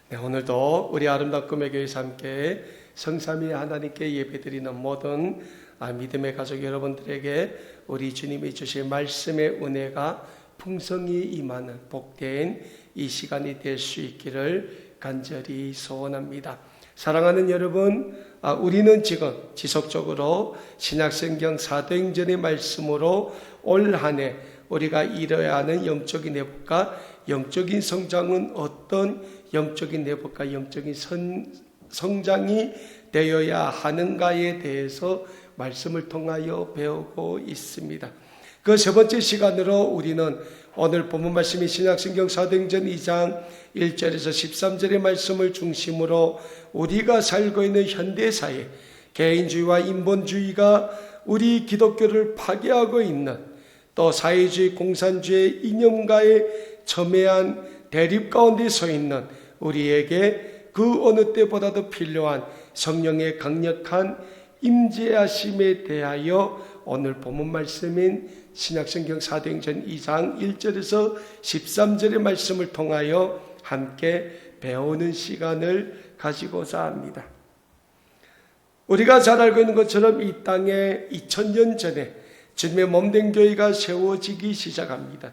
네, 오늘도 우리 아름다운 꿈의 교회에서 함께 성삼위 하나님께 예배드리는 모든 믿음의 가족 여러분들에게 우리 주님이 주신 말씀의 은혜가 풍성히 임하는 복된 이 시간이 될 수 있기를 간절히 소원합니다. 사랑하는 여러분, 우리는 지금 지속적으로 신약성경 사도행전의 말씀으로 올 한 해 우리가 이뤄야 하는 영적인 회복과 영적인 성장은 어떤 영적인 회복과 영적인 성장이 되어야 하는가에 대해서 말씀을 통하여 배우고 있습니다. 그 세 번째 시간으로 우리는 오늘 본문 말씀이 신약성경 사도행전 2장 1절에서 13절의 말씀을 중심으로 우리가 살고 있는 현대사회, 개인주의와 인본주의가 우리 기독교를 파괴하고 있는, 또 사회주의 공산주의 이념과의 첨예한 대립 가운데 서 있는 우리에게 그 어느 때보다도 필요한 성령의 강력한 임재하심에 대하여 오늘 본문 말씀인 신약성경 사도행전 2장 1절에서 13절의 말씀을 통하여 함께 배우는 시간을 가지고자 합니다. 우리가 잘 알고 있는 것처럼 이 땅에 2000년 전에 주님의 몸된 교회가 세워지기 시작합니다.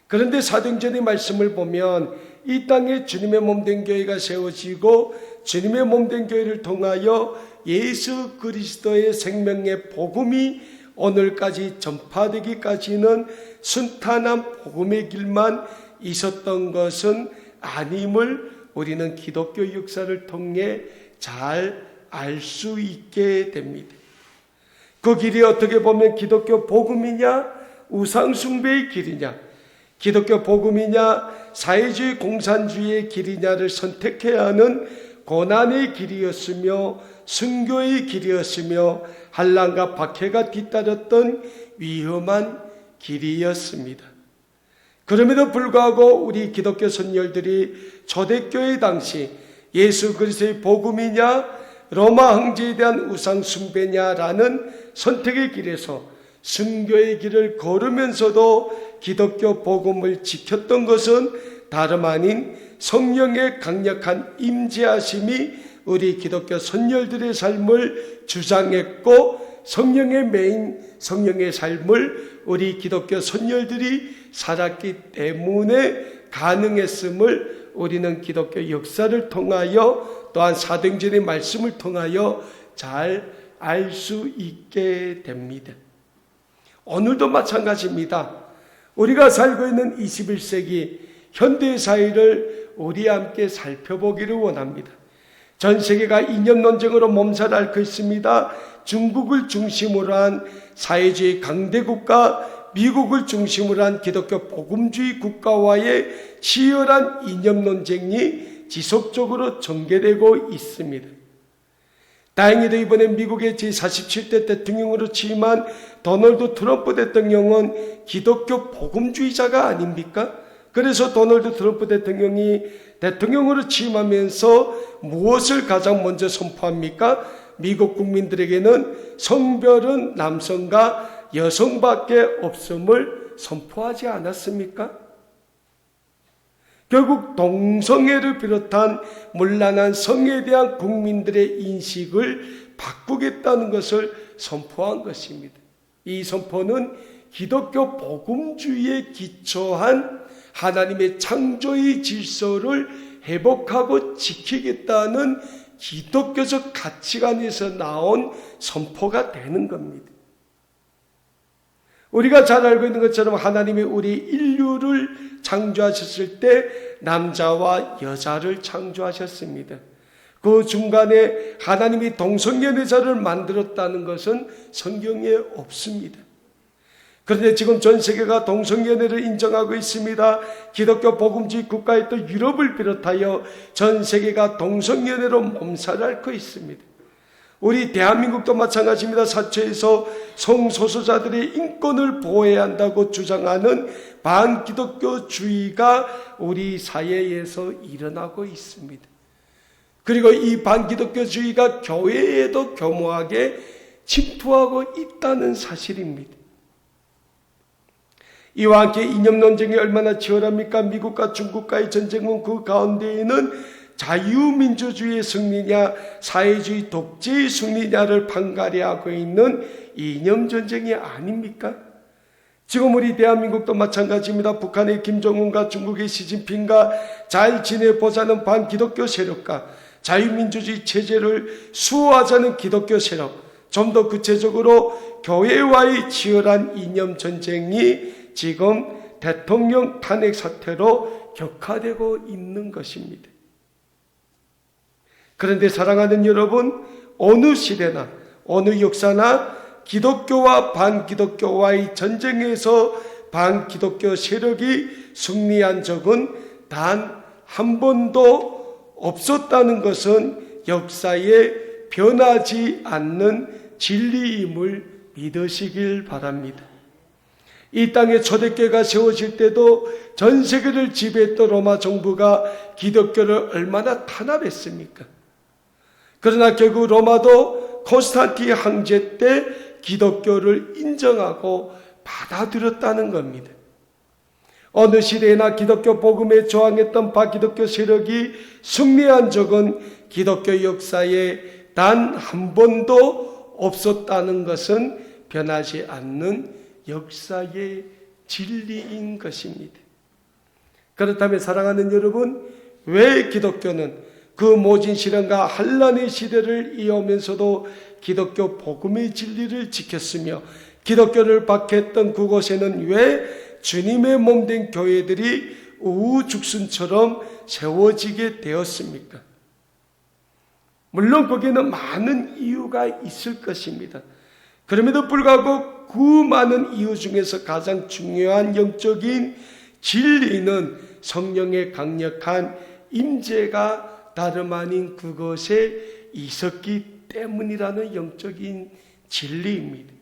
그런데 사도행전의 말씀을 보면 이 땅에 주님의 몸된 교회가 세워지고 주님의 몸된 교회를 통하여 예수 그리스도의 생명의 복음이 오늘까지 전파되기까지는 순탄한 복음의 길만 있었던 것은 아님을 우리는 기독교 역사를 통해 잘 알 수 있게 됩니다. 그 길이 어떻게 보면 기독교 복음이냐, 우상 숭배의 길이냐, 기독교 복음이냐, 사회주의 공산주의의 길이냐를 선택해야 하는 고난의 길이었으며 순교의 길이었으며 한란과 박해가 뒤따랐던 위험한 길이었습니다. 그럼에도 불구하고 우리 기독교 선열들이 초대교회 당시 예수 그리스도의 복음이냐, 로마 황제에 대한 우상 숭배냐라는 선택의 길에서 순교의 길을 걸으면서도 기독교 복음을 지켰던 것은 다름 아닌 성령의 강력한 임재하심이 우리 기독교 선열들의 삶을 주장했고, 성령의 메인 성령의 삶을 우리 기독교 선열들이 살았기 때문에 가능했음을 우리는 기독교 역사를 통하여 또한 사도행전의 말씀을 통하여 잘 알 수 있게 됩니다. 오늘도 마찬가지입니다. 우리가 살고 있는 21세기 현대사회를 우리 함께 살펴보기를 원합니다. 전 세계가 이념 논쟁으로 몸살 앓고 있습니다. 중국을 중심으로 한 사회주의 강대국가, 미국을 중심으로 한 기독교 복음주의 국가와의 치열한 이념 논쟁이 지속적으로 전개되고 있습니다. 다행히도 이번에 미국의 제47대 대통령으로 취임한 도널드 트럼프 대통령은 기독교 복음주의자가 아닙니까? 그래서 도널드 트럼프 대통령이 대통령으로 취임하면서 무엇을 가장 먼저 선포합니까? 미국 국민들에게는 성별은 남성과 여성밖에 없음을 선포하지 않았습니까? 결국 동성애를 비롯한 문란한 성에 대한 국민들의 인식을 바꾸겠다는 것을 선포한 것입니다. 이 선포는 기독교 복음주의에 기초한 하나님의 창조의 질서를 회복하고 지키겠다는 기독교적 가치관에서 나온 선포가 되는 겁니다. 우리가 잘 알고 있는 것처럼 하나님이 우리 인류를 창조하셨을 때 남자와 여자를 창조하셨습니다. 그 중간에 하나님이 동성연애자를 만들었다는 것은 성경에 없습니다. 그런데 지금 전 세계가 동성연애를 인정하고 있습니다. 기독교 복음주의 국가였던 유럽을 비롯하여 전 세계가 동성연애로 몸살 앓고 있습니다. 우리 대한민국도 마찬가지입니다. 사회에서 성소수자들의 인권을 보호해야 한다고 주장하는 반기독교주의가 우리 사회에서 일어나고 있습니다. 그리고 이 반기독교주의가 교회에도 교모하게 침투하고 있다는 사실입니다. 이와 함께 이념 논쟁이 얼마나 치열합니까? 미국과 중국과의 전쟁은 그 가운데에는 자유민주주의의 승리냐 사회주의 독재의 승리냐를 판가리하고 있는 이념전쟁이 아닙니까? 지금 우리 대한민국도 마찬가지입니다. 북한의 김정은과 중국의 시진핑과 잘 지내보자는 반기독교 세력과 자유민주주의 체제를 수호하자는 기독교 세력, 좀 더 구체적으로 교회와의 치열한 이념전쟁이 지금 대통령 탄핵 사태로 격화되고 있는 것입니다. 그런데 사랑하는 여러분, 어느 시대나 어느 역사나 기독교와 반기독교와의 전쟁에서 반기독교 세력이 승리한 적은 단 한 번도 없었다는 것은 역사에 변하지 않는 진리임을 믿으시길 바랍니다. 이 땅에 초대교회가 세워질 때도 전 세계를 지배했던 로마 정부가 기독교를 얼마나 탄압했습니까? 그러나 결국 로마도 콘스탄틴 황제 때 기독교를 인정하고 받아들였다는 겁니다. 어느 시대에나 기독교 복음에 저항했던 반기독교 세력이 승리한 적은 기독교 역사에 단 한 번도 없었다는 것은 변하지 않는 역사의 진리인 것입니다. 그렇다면 사랑하는 여러분, 왜 기독교는 그 모진 시련과 환난의 시대를 이어오면서도 기독교 복음의 진리를 지켰으며 기독교를 박해했던 그곳에는 왜 주님의 몸된 교회들이 우후죽순처럼 세워지게 되었습니까? 물론 거기에는 많은 이유가 있을 것입니다. 그럼에도 불구하고 그 많은 이유 중에서 가장 중요한 영적인 진리는 성령의 강력한 임재가 다름 아닌 그것에 있었기 때문이라는 영적인 진리입니다.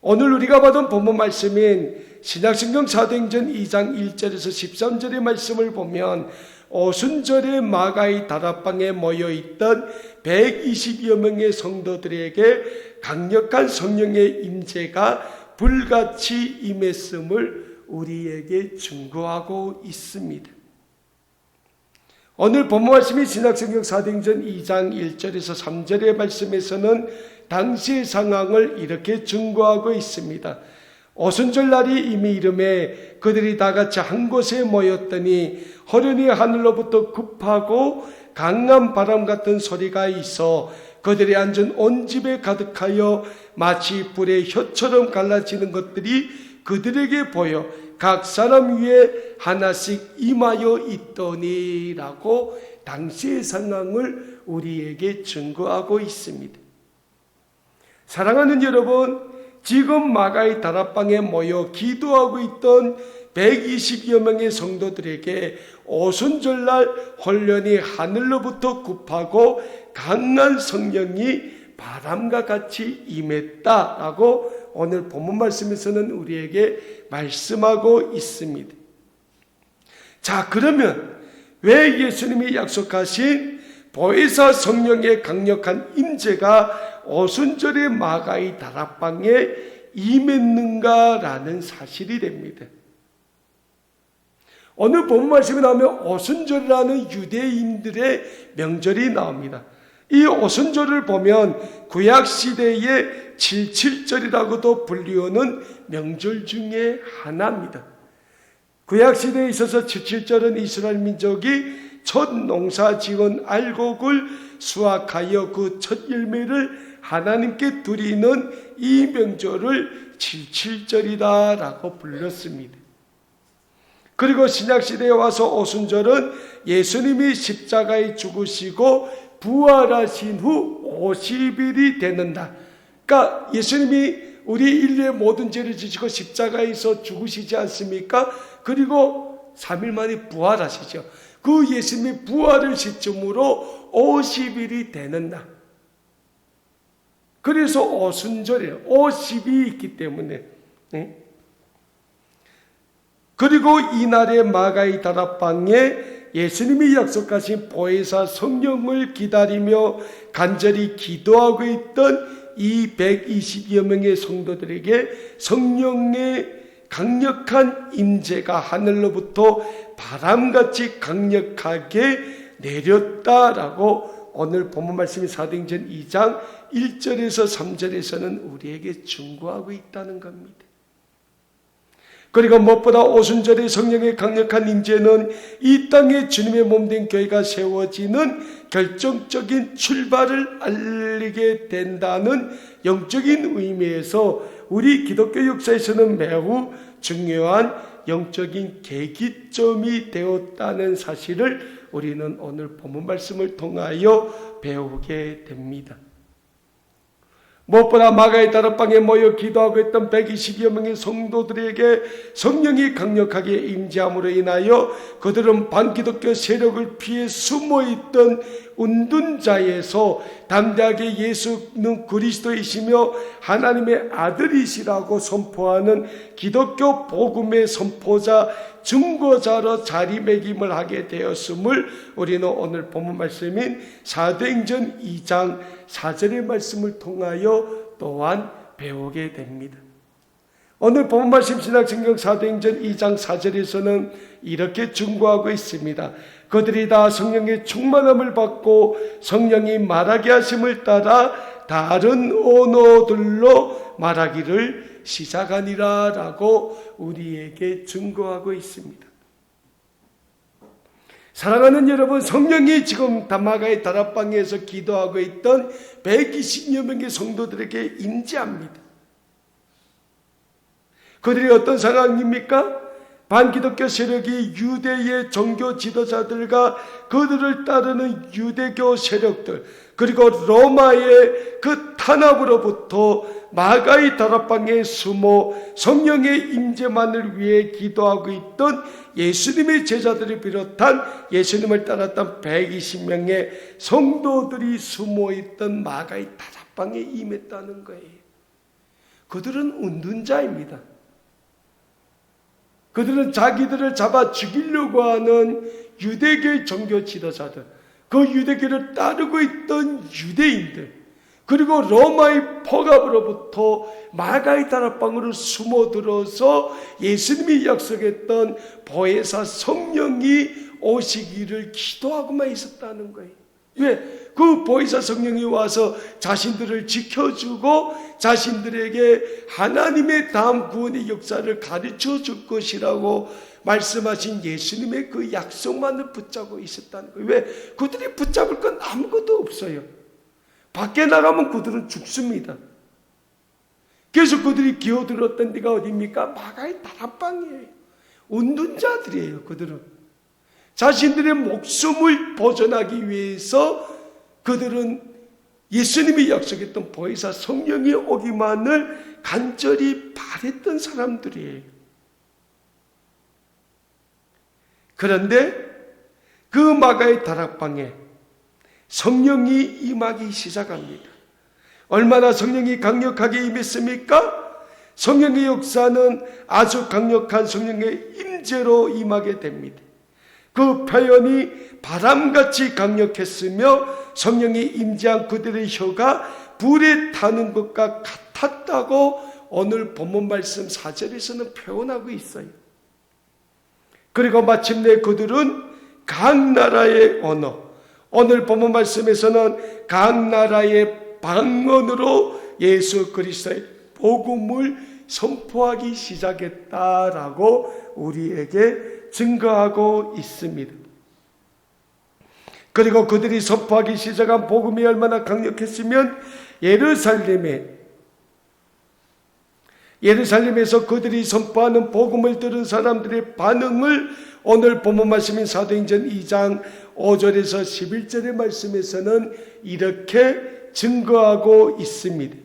오늘 우리가 받은 본문 말씀인 신약성경 사도행전 2장 1절에서 13절의 말씀을 보면 오순절에 마가의 다락방에 모여있던 120여 명의 성도들에게 강력한 성령의 임재가 불같이 임했음을 우리에게 증거하고 있습니다. 오늘 본문 말씀이 신약성경 사도행전 2장 1절에서 3절의 말씀에서는 당시의 상황을 이렇게 증거하고 있습니다. 오순절 날이 이미 이름에 그들이 다 같이 한 곳에 모였더니 호련히 하늘로부터 급하고 강한 바람 같은 소리가 있어 그들이 앉은 온 집에 가득하여 마치 불의 혀처럼 갈라지는 것들이 그들에게 보여 각 사람 위에 하나씩 임하여 있더니라고 당시의 상황을 우리에게 증거하고 있습니다. 사랑하는 여러분, 지금 마가의 다락방에 모여 기도하고 있던 120여 명의 성도들에게 오순절날 혼련히 하늘로부터 급하고 강한 성령이 바람과 같이 임했다라고 오늘 본문 말씀에서는 우리에게 말씀하고 있습니다. 자, 그러면 왜 예수님이 약속하신 보혜사 성령의 강력한 임재가 오순절의 마가의 다락방에 임했는가라는 사실이 됩니다. 오늘 본문 말씀에 나오면 오순절이라는 유대인들의 명절이 나옵니다. 이 오순절을 보면 구약시대의 77절이라고도 불리우는 명절 중에 하나입니다. 구약시대에 있어서 77절은 이스라엘 민족이 첫 농사 지은 알곡을 수확하여 그 첫 열매를 하나님께 드리는 이 명절을 77절이다라고 불렀습니다. 그리고 신약시대에 와서 오순절은 예수님이 십자가에 죽으시고 부활하신 후 50일이 되는 날. 그러니까 예수님이 우리 인류의 모든 죄를 지시고 십자가에서 죽으시지 않습니까? 그리고 3일 만에 부활하시죠. 그 예수님의 부활을 시점으로 50일이 되는 날. 그래서 오순절이에요. 50이 있기 때문에. 그리고 이날의 마가의 다락방에 예수님이 약속하신 보혜사 성령을 기다리며 간절히 기도하고 있던 이 120여 명의 성도들에게 성령의 강력한 임재가 하늘로부터 바람같이 강력하게 내렸다라고 오늘 본문 말씀이 사도행전 2장 1절에서 3절에서는 우리에게 증거하고 있다는 겁니다. 그리고 무엇보다 오순절의 성령의 강력한 임재는 이 땅에 주님의 몸된 교회가 세워지는 결정적인 출발을 알리게 된다는 영적인 의미에서 우리 기독교 역사에서는 매우 중요한 영적인 계기점이 되었다는 사실을 우리는 오늘 본문 말씀을 통하여 배우게 됩니다. 무엇보다 마가의 다락방에 모여 기도하고 있던 120여 명의 성도들에게 성령이 강력하게 임재함으로 인하여 그들은 반기독교 세력을 피해 숨어있던 운둔자에서 담대하게 예수는 그리스도이시며 하나님의 아들이시라고 선포하는 기독교 복음의 선포자, 증거자로 자리매김을 하게 되었음을 우리는 오늘 본문 말씀인 사도행전 2장 4절의 말씀을 통하여 또한 배우게 됩니다. 오늘 본문 말씀 신약성경 사도행전 2장 4절에서는 이렇게 증거하고 있습니다. 그들이 다 성령의 충만함을 받고 성령이 말하게 하심을 따라 다른 언어들로 말하기를 시작하니라 라고 우리에게 증거하고 있습니다. 사랑하는 여러분, 성령이 지금 다마가의 다락방에서 기도하고 있던 120여 명의 성도들에게 임재합니다. 그들이 어떤 상황입니까? 반기독교 세력이 유대의 종교 지도자들과 그들을 따르는 유대교 세력들, 그리고 로마의 그 탄압으로부터 마가의 다락방에 숨어 성령의 임재만을 위해 기도하고 있던 예수님의 제자들을 비롯한 예수님을 따랐던 120명의 성도들이 숨어있던 마가의 다락방에 임했다는 거예요. 그들은 운둔자입니다. 그들은 자기들을 잡아 죽이려고 하는 유대교의 종교 지도자들, 그 유대교를 따르고 있던 유대인들, 그리고 로마의 포갑으로부터 마가의 다락방으로 숨어들어서 예수님이 약속했던 보혜사 성령이 오시기를 기도하고만 있었다는 거예요. 왜? 그 보혜사 성령이 와서 자신들을 지켜주고 자신들에게 하나님의 다음 구원의 역사를 가르쳐 줄 것이라고 말씀하신 예수님의 그 약속만을 붙잡고 있었다는 거예요. 왜? 그들이 붙잡을 건 아무것도 없어요. 밖에 나가면 그들은 죽습니다. 그래서 그들이 기어들었던 데가 어디입니까? 마가의 다락방이에요. 운둔자들이에요. 그들은 자신들의 목숨을 보존하기 위해서 그들은 예수님이 약속했던 보혜사 성령이 오기만을 간절히 바랬던 사람들이에요. 그런데 그 마가의 다락방에 성령이 임하기 시작합니다. 얼마나 성령이 강력하게 임했습니까? 성령의 역사는 아주 강력한 성령의 임재로 임하게 됩니다. 그 표현이 바람같이 강력했으며 성령이 임재한 그들의 혀가 불에 타는 것과 같았다고 오늘 본문 말씀 4절에서는 표현하고 있어요. 그리고 마침내 그들은 각 나라의 언어, 오늘 본문 말씀에서는 각 나라의 방언으로 예수 그리스도의 복음을 선포하기 시작했다라고 우리에게 증거하고 있습니다. 그리고 그들이 선포하기 시작한 복음이 얼마나 강력했으면 예루살렘에서 그들이 선포하는 복음을 들은 사람들의 반응을 오늘 본문 말씀인 사도행전 2장 5절에서 11절의 말씀에서는 이렇게 증거하고 있습니다.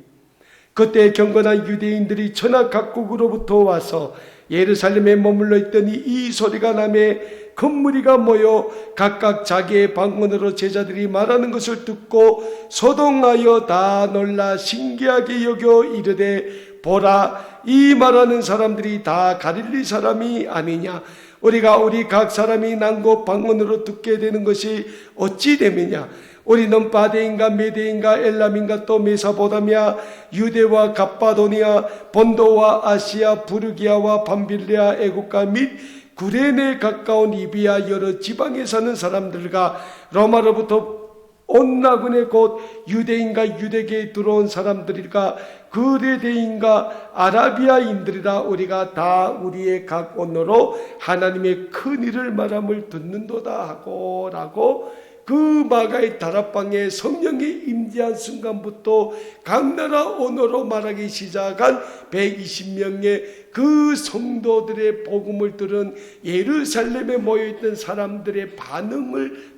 그때 경건한 유대인들이 천하 각국으로부터 와서 예루살렘에 머물러 있더니 이 소리가 나매 큰 무리가 모여 각각 자기의 방언으로 제자들이 말하는 것을 듣고 소동하여 다 놀라 신기하게 여겨 이르되 보라, 이 말하는 사람들이 다 갈릴리 사람이 아니냐? 우리가 우리 각 사람이 난 곳 방언으로 듣게 되는 것이 어찌 됨이냐? 우리는 바데인가 메데인가 엘람인가 또 메사보다미아, 유대와 갑바도니아, 본도와 아시아, 부르기아와 밤빌레아, 애국가 및 구레네 가까운 리비아 여러 지방에 사는 사람들과 로마로부터 온 나그네 곧 유대인과 유대계에 들어온 사람들과 그레데인과 아라비아인들이라 우리가 다 우리의 각 언어로 하나님의 큰 일을 말함을 듣는도다 하고 라고 그 마가의 다락방에 성령이 임재한 순간부터 각 나라 언어로 말하기 시작한 120명의 그 성도들의 복음을 들은 예루살렘에 모여있던 사람들의 반응을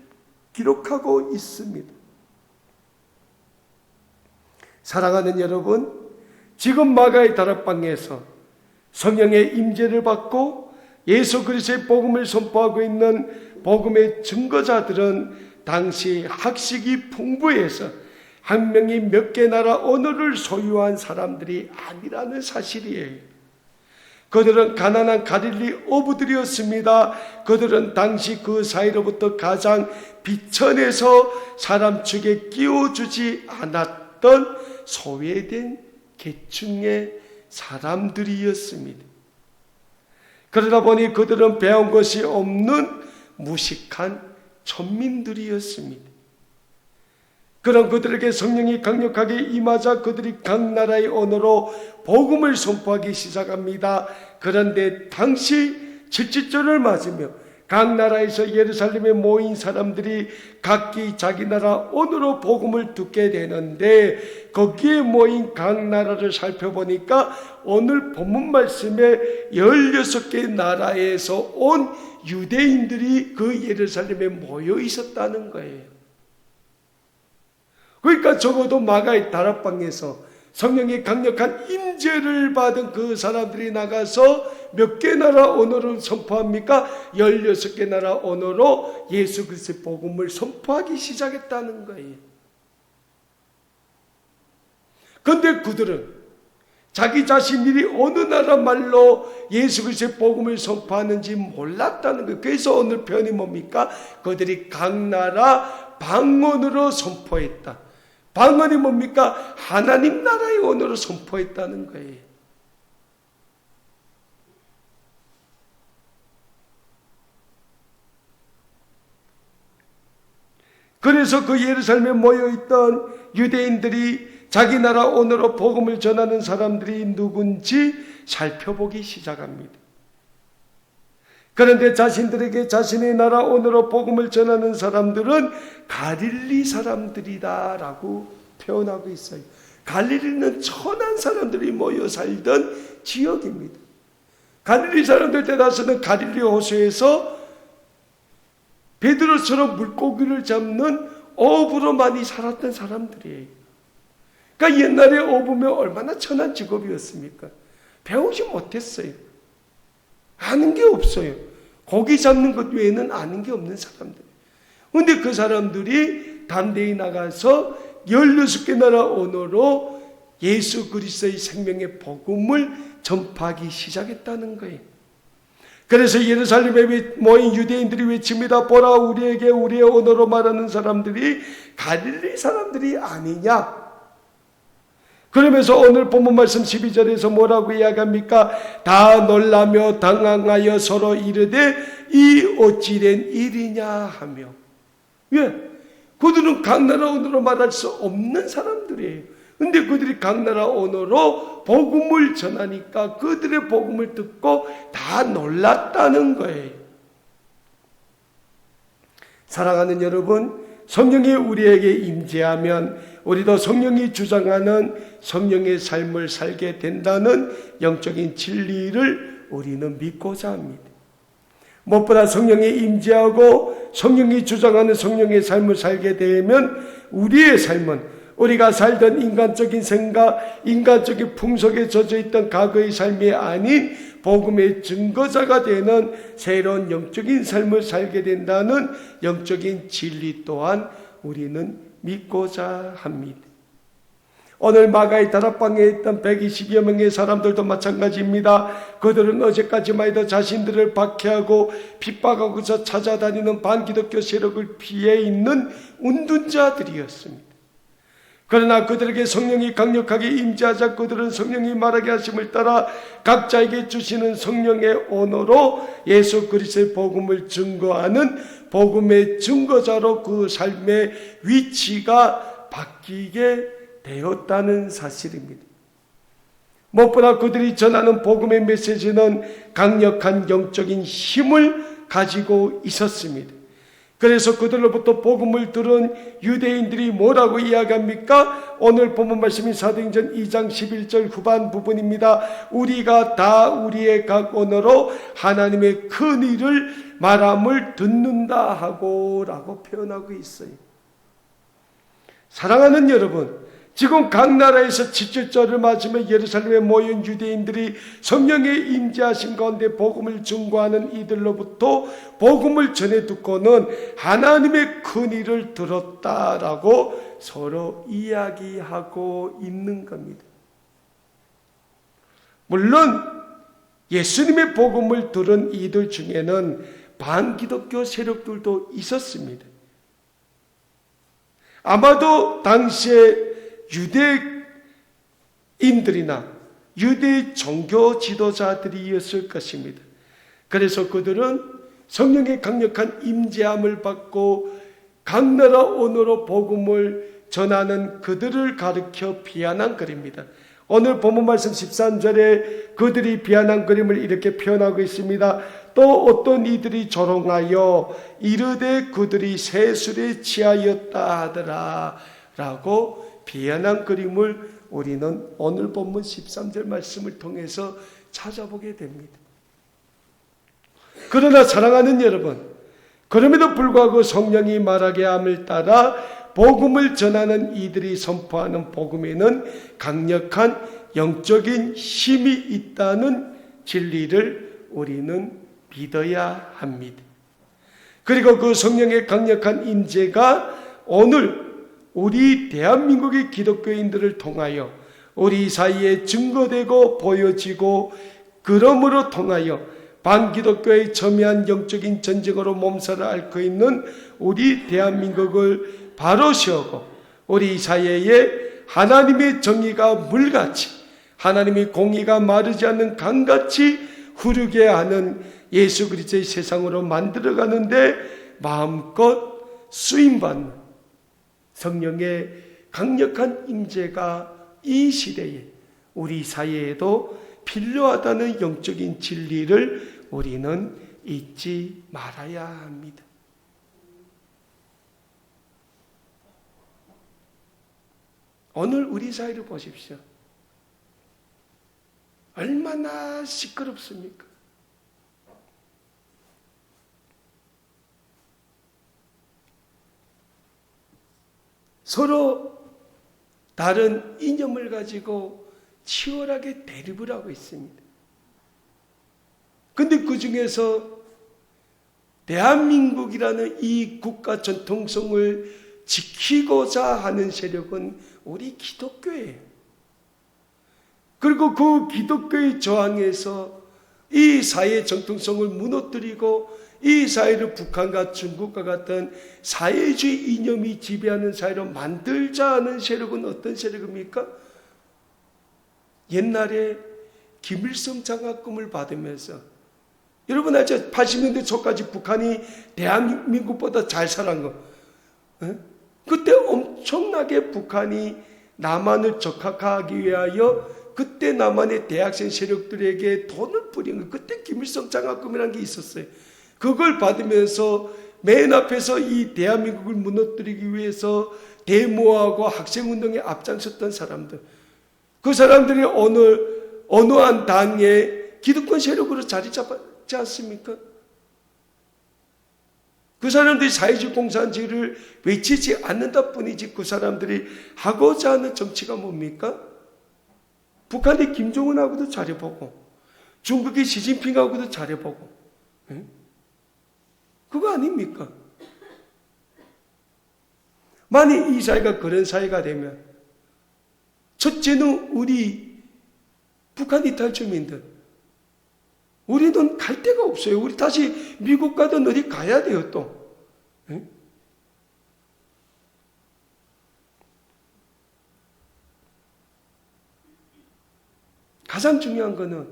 기록하고 있습니다. 사랑하는 여러분, 지금 마가의 다락방에서 성령의 임재를 받고 예수 그리스도의 복음을 선포하고 있는 복음의 증거자들은 당시 학식이 풍부해서 한 명이 몇 개 나라 언어를 소유한 사람들이 아니라는 사실이에요. 그들은 가난한 갈릴리 어부들이었습니다. 그들은 당시 그 사이로부터 가장 비천해서 사람 축에 끼워주지 않았던 소외된 계층의 사람들이었습니다. 그러다 보니 그들은 배운 것이 없는 무식한 천민들이었습니다. 그런 그들에게 성령이 강력하게 임하자 그들이 각 나라의 언어로 복음을 선포하기 시작합니다. 그런데 당시 77절을 맞으며 각 나라에서 예루살렘에 모인 사람들이 각기 자기 나라 언어로 복음을 듣게 되는데 거기에 모인 각 나라를 살펴보니까 오늘 본문 말씀에 16개 나라에서 온 유대인들이 그 예루살렘에 모여 있었다는 거예요. 그러니까 적어도 마가의 다락방에서 성령의 강력한 임재를 받은 그 사람들이 나가서 몇 개 나라 언어를 선포합니까? 16개 나라 언어로 예수 그리스도의 복음을 선포하기 시작했다는 거예요. 그런데 그들은 자기 자신들이 어느 나라 말로 예수 그리스도의 복음을 선포하는지 몰랐다는 거예요. 그래서 오늘 표현이 뭡니까? 그들이 각 나라 방언으로 선포했다. 방언이 뭡니까? 하나님 나라의 언어로 선포했다는 거예요. 그래서 그 예루살렘에 모여있던 유대인들이 자기 나라 언어로 복음을 전하는 사람들이 누군지 살펴보기 시작합니다. 그런데 자신들에게 자신의 나라 언어로 복음을 전하는 사람들은 갈릴리 사람들이다라고 표현하고 있어요. 갈릴리는 천한 사람들이 모여 살던 지역입니다. 갈릴리 사람들 대다수는 갈릴리 호수에서 베드로처럼 물고기를 잡는 어부로 많이 살았던 사람들이에요. 그러니까 옛날에 어부면 얼마나 천한 직업이었습니까? 배우지 못했어요. 아는 게 없어요. 고기 잡는 것 외에는 아는 게 없는 사람들. 그런데 그 사람들이 담대히 나가서 16개 나라 언어로 예수 그리스도의 생명의 복음을 전파하기 시작했다는 거예요. 그래서 예루살렘에 모인 유대인들이 외칩니다. 보라, 우리에게 우리의 언어로 말하는 사람들이 갈릴리 사람들이 아니냐. 그러면서 오늘 본문 말씀 12절에서 뭐라고 이야기합니까? 다 놀라며 당황하여 서로 이르되 이 어찌 된 일이냐 하며. 왜? 그들은 각 나라 언어로 말할 수 없는 사람들이에요. 근데 그들이 각 나라 언어로 복음을 전하니까 그들의 복음을 듣고 다 놀랐다는 거예요. 사랑하는 여러분, 성령이 우리에게 임재하면 우리도 성령이 주장하는 성령의 삶을 살게 된다는 영적인 진리를 우리는 믿고자 합니다. 무엇보다 성령이 임재하고 성령이 주장하는 성령의 삶을 살게 되면 우리의 삶은 우리가 살던 인간적인 생각, 인간적인 풍속에 젖어있던 과거의 삶이 아닌 복음의 증거자가 되는 새로운 영적인 삶을 살게 된다는 영적인 진리 또한 우리는 믿고자 합니다. 오늘 마가의 다락방에 있던 120여 명의 사람들도 마찬가지입니다. 그들은 어제까지만 해도 자신들을 박해하고 핍박하고서 찾아다니는 반기독교 세력을 피해 있는 운둔자들이었습니다. 그러나 그들에게 성령이 강력하게 임재하자 그들은 성령이 말하게 하심을 따라 각자에게 주시는 성령의 언어로 예수 그리스도의 복음을 증거하는 복음의 증거자로 그 삶의 위치가 바뀌게 되었다는 사실입니다. 무엇보다 그들이 전하는 복음의 메시지는 강력한 영적인 힘을 가지고 있었습니다. 그래서 그들로부터 복음을 들은 유대인들이 뭐라고 이야기합니까? 오늘 본문 말씀이 사도행전 2장 11절 후반 부분입니다. 우리가 다 우리의 각 언어로 하나님의 큰 일을 말함을 듣는다 하고 라고 표현하고 있어요. 사랑하는 여러분, 지금 각 나라에서 칠칠절을 맞으며 예루살렘에 모인 유대인들이 성령의 임재하신 가운데 복음을 증거하는 이들로부터 복음을 전해 듣고는 하나님의 큰 일을 들었다라고 서로 이야기하고 있는 겁니다. 물론 예수님의 복음을 들은 이들 중에는 반기독교 세력들도 있었습니다. 아마도 당시에 유대인들이나 유대 종교 지도자들이었을 것입니다. 그래서 그들은 성령의 강력한 임재함을 받고 각 나라 언어로 복음을 전하는 그들을 가르쳐 비난한 글입니다. 오늘 본문 말씀 13절에 그들이 비난한 그림을 이렇게 표현하고 있습니다. 또 어떤 이들이 조롱하여 이르되 그들이 세술에 취하였다 하더라 라고 비난한 그림을 우리는 오늘 본문 13절 말씀을 통해서 찾아보게 됩니다. 그러나 사랑하는 여러분, 그럼에도 불구하고 성령이 말하게 함을 따라 복음을 전하는 이들이 선포하는 복음에는 강력한 영적인 힘이 있다는 진리를 우리는 믿어야 합니다. 그리고 그 성령의 강력한 임재가 오늘 우리 대한민국의 기독교인들을 통하여 우리 사이에 증거되고 보여지고 그러므로 통하여 반기독교의 첨예한 영적인 전쟁으로 몸살을 앓고 있는 우리 대한민국을 바로 세우고 우리 사회에 하나님의 정의가 물같이 하나님의 공의가 마르지 않는 강같이 흐르게 하는 예수 그리스도의 세상으로 만들어가는데 마음껏 쓰임받는 성령의 강력한 임재가 이 시대에 우리 사회에도 필요하다는 영적인 진리를 우리는 잊지 말아야 합니다. 오늘 우리 사회를 보십시오. 얼마나 시끄럽습니까? 서로 다른 이념을 가지고 치열하게 대립을 하고 있습니다. 그런데 그 중에서 대한민국이라는 이 국가 전통성을 지키고자 하는 세력은 우리 기독교예요. 그리고 그 기독교의 저항에서 이 사회의 정통성을 무너뜨리고 이 사회를 북한과 중국과 같은 사회주의 이념이 지배하는 사회로 만들자 하는 세력은 어떤 세력입니까? 옛날에 김일성 장학금을 받으면서 여러분 알죠? 80년대 초까지 북한이 대한민국보다 잘 살아간 거. 그때 엄청나게 북한이 남한을 적합하기 위하여 그때 남한의 대학생 세력들에게 돈을 뿌린 거. 그때 김일성 장학금이라는 게 있었어요. 그걸 받으면서 맨 앞에서 이 대한민국을 무너뜨리기 위해서 데모하고 학생운동에 앞장섰던 사람들. 그 사람들이 어느 한 당의 기득권 세력으로 자리 잡았지 않습니까? 그 사람들이 사회주의 공산주의를 외치지 않는다 뿐이지 그 사람들이 하고자 하는 정치가 뭡니까? 북한의 김정은하고도 잘해보고 중국의 시진핑하고도 잘해보고 그거 아닙니까? 만약 이 사회가 그런 사회가 되면 첫째는 우리 북한 이탈 주민들 우리는 갈 데가 없어요. 우리 다시 미국 가든 어디 가야 돼요 또. 가장 중요한 거는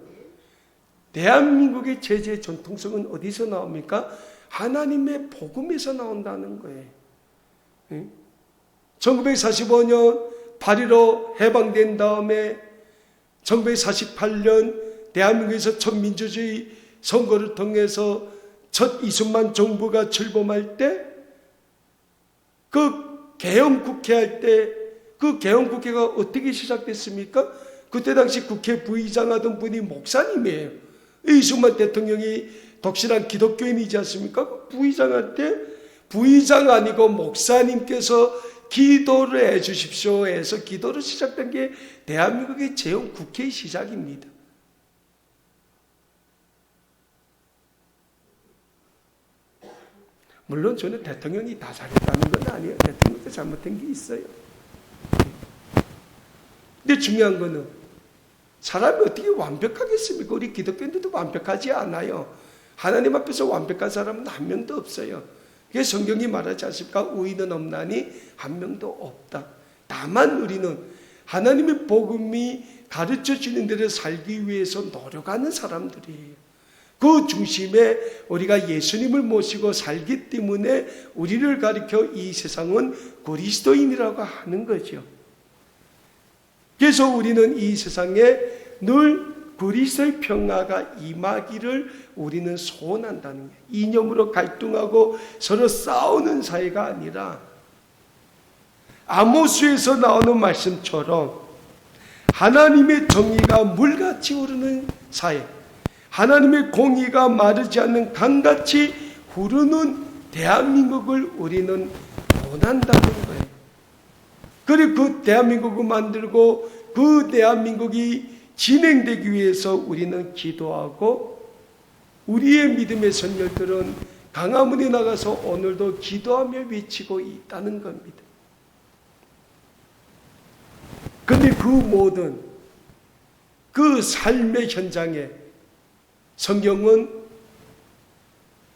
대한민국의 제재 전통성은 어디서 나옵니까? 하나님의 복음에서 나온다는 거예요. 1945년 8.15 해방된 다음에 1948년 대한민국에서 첫 민주주의 선거를 통해서 첫 이승만 정부가 출범할 때 그 개헌국회 할 때 그 개헌국회가 어떻게 시작됐습니까? 그때 당시 국회 부의장 하던 분이 목사님이에요. 이승만 대통령이 독실한 기독교인이지 않습니까? 부의장 할 때 부의장 아니고 목사님께서 기도를 해 주십시오 해서 기도로 시작된 게 대한민국의 재헌국회의 시작입니다. 물론 저는 대통령이 다 잘했다는 건 아니에요. 대통령도 잘못된 게 있어요. 근데 중요한 거는 사람이 어떻게 완벽하겠습니까? 우리 기독교인들도 완벽하지 않아요. 하나님 앞에서 완벽한 사람은 한 명도 없어요. 그게 성경이 말하지 않습니까? 의인은 없나니 한 명도 없다. 다만 우리는 하나님의 복음이 가르쳐 주는 대로 살기 위해서 노력하는 사람들이에요. 그 중심에 우리가 예수님을 모시고 살기 때문에 우리를 가리켜 이 세상은 그리스도인이라고 하는 거죠. 그래서 우리는 이 세상에 늘 그리스도의 평화가 임하기를 우리는 소원한다는 거예요. 이념으로 갈등하고 서로 싸우는 사이가 아니라 아모스에서 나오는 말씀처럼 하나님의 정의가 물같이 흐르는 사회, 하나님의 공의가 마르지 않는 강같이 흐르는 대한민국을 우리는 원한다는 거예요. 그리고 그 대한민국을 만들고 그 대한민국이 진행되기 위해서 우리는 기도하고 우리의 믿음의 선열들은 강화문에 나가서 오늘도 기도하며 외치고 있다는 겁니다. 그런데 그 모든 그 삶의 현장에 성경은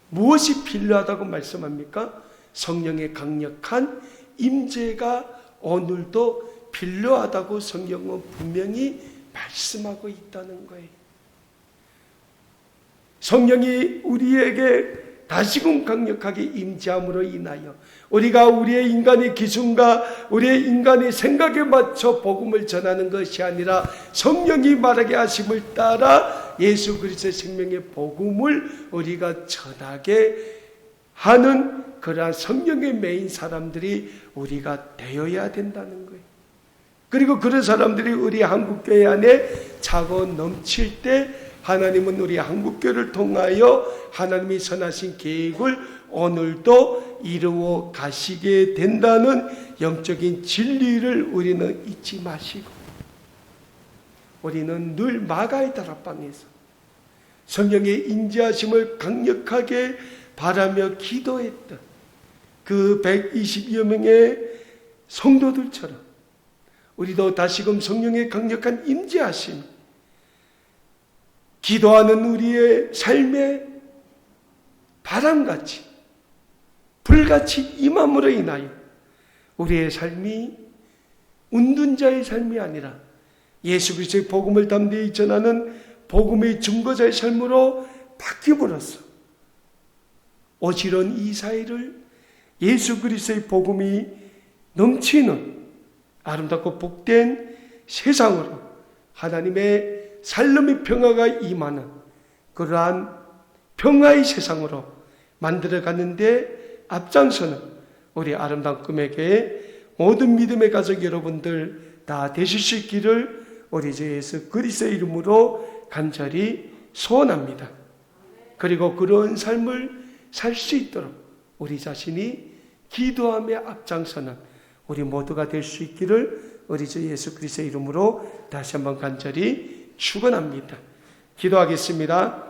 무엇이 필요하다고 말씀합니까? 성령의 강력한 임재가 오늘도 필요하다고 성경은 분명히 말씀하고 있다는 거예요. 성령이 우리에게 다시금 강력하게 임재함으로 인하여 우리가 우리의 인간의 기준과 우리의 인간의 생각에 맞춰 복음을 전하는 것이 아니라 성령이 말하게 하심을 따라 예수 그리스도의 생명의 복음을 우리가 전하게 하는 그러한 성령의 메인 사람들이 우리가 되어야 된다는 거예요. 그리고 그런 사람들이 우리 한국교회 안에 차고 넘칠 때 하나님은 우리 한국교회를 통하여 하나님이 선하신 계획을 오늘도 이루어 가시게 된다는 영적인 진리를 우리는 잊지 마시고 우리는 늘 마가의 다락방에서 성령의 인자하심을 강력하게 바라며 기도했던 그 120여 명의 성도들처럼 우리도 다시금 성령의 강력한 임재하심, 기도하는 우리의 삶의 바람같이 불같이 임함으로 인하여 우리의 삶이 운둔자의 삶이 아니라 예수 그리스도의 복음을 담대히 전하는 복음의 증거자의 삶으로 바뀜으로써 어지러운 이 사회를 예수 그리스도의 복음이 넘치는 아름답고 복된 세상으로 하나님의 살림의 평화가 임하는 그러한 평화의 세상으로 만들어가는데 앞장서는 우리 아름다운 꿈에게 모든 믿음의 가족 여러분들 다 되실 수 있기를 우리 주 예수 그리스도의 이름으로 간절히 소원합니다. 그리고 그런 삶을 살 수 있도록 우리 자신이 기도하며 앞장서는 우리 모두가 될 수 있기를 우리 주 예수 그리스도의 이름으로 다시 한번 간절히 축원합니다. 기도하겠습니다.